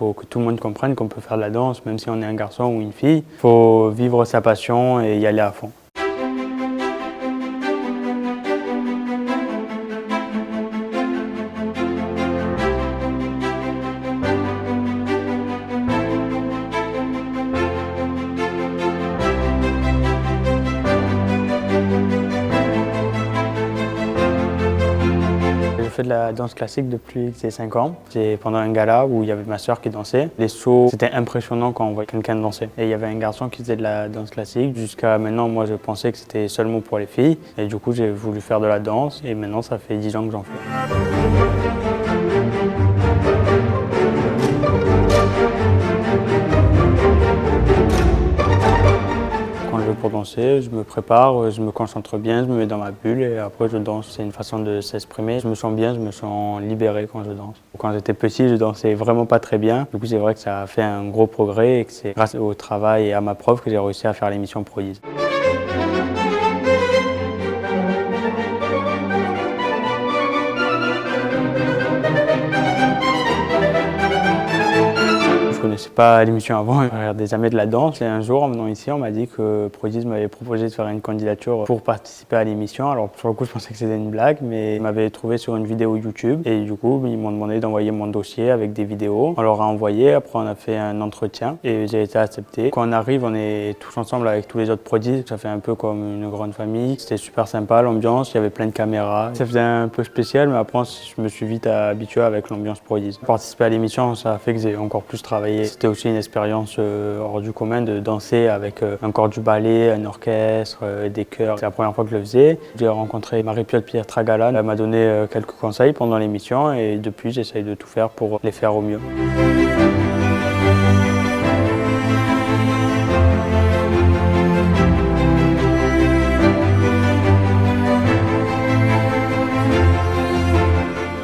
faut que tout le monde comprenne qu'on peut faire de la danse, même si on est un garçon ou une fille. Il faut vivre sa passion et y aller à fond. Je fais de la danse classique depuis que j'ai 5 ans. C'est pendant un gala où il y avait ma soeur qui dansait. Les sauts, c'était impressionnant quand on voyait quelqu'un danser. Et il y avait un garçon qui faisait de la danse classique. Jusqu'à maintenant, moi, je pensais que c'était seulement pour les filles. Et du coup, j'ai voulu faire de la danse. Et maintenant, ça fait 10 ans que j'en fais. Quand je vais pour danser, je me prépare, je me concentre bien, je me mets dans ma bulle et après je danse. C'est une façon de s'exprimer. Je me sens bien, je me sens libéré quand je danse. Quand j'étais petit, je dansais vraiment pas très bien. Du coup, c'est vrai que ça a fait un gros progrès et que c'est grâce au travail et à ma prof que j'ai réussi à faire l'émission Prodige. Je ne connaissais pas l'émission avant, je regardais jamais de la danse. Et un jour, en venant ici, on m'a dit que Prodige m'avait proposé de faire une candidature pour participer à l'émission. Alors sur le coup, je pensais que c'était une blague, mais ils m'avaient trouvé sur une vidéo YouTube. Et du coup, ils m'ont demandé d'envoyer mon dossier avec des vidéos. On leur a envoyé, après on a fait un entretien et j'ai été accepté. Quand on arrive, on est tous ensemble avec tous les autres Prodiges. Ça fait un peu comme une grande famille. C'était super sympa, l'ambiance, il y avait plein de caméras. Ça faisait un peu spécial, mais après, je me suis vite habitué avec l'ambiance Prodige. Participer à l'émission, ça a fait que j'ai encore plus travaillé. C'était aussi une expérience hors du commun de danser avec un corps du ballet, un orchestre, des chœurs. C'est la première fois que je le faisais. J'ai rencontré Marie-Piotr Pietragala. Elle m'a donné quelques conseils pendant l'émission et depuis, j'essaye de tout faire pour les faire au mieux.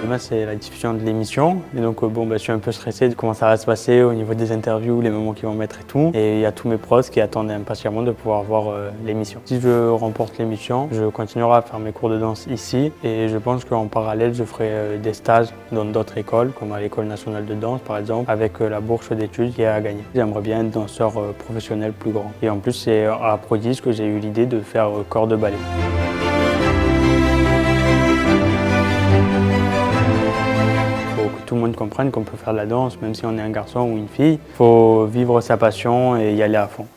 Demain, c'est la diffusion de l'émission. Et donc, je suis un peu stressé de comment ça va se passer au niveau des interviews, les moments qu'ils vont mettre et tout. Et il y a tous mes proches qui attendent impatiemment de pouvoir voir l'émission. Si je remporte l'émission, je continuerai à faire mes cours de danse ici. Et je pense qu'en parallèle, je ferai des stages dans d'autres écoles, comme à l'École nationale de danse, par exemple, avec la bourse d'études qui est à gagner. J'aimerais bien être danseur professionnel plus grand. Et en plus, c'est à Prodige que j'ai eu l'idée de faire corps de ballet. Tout le monde comprenne qu'on peut faire de la danse, même si on est un garçon ou une fille. Il faut vivre sa passion et y aller à fond.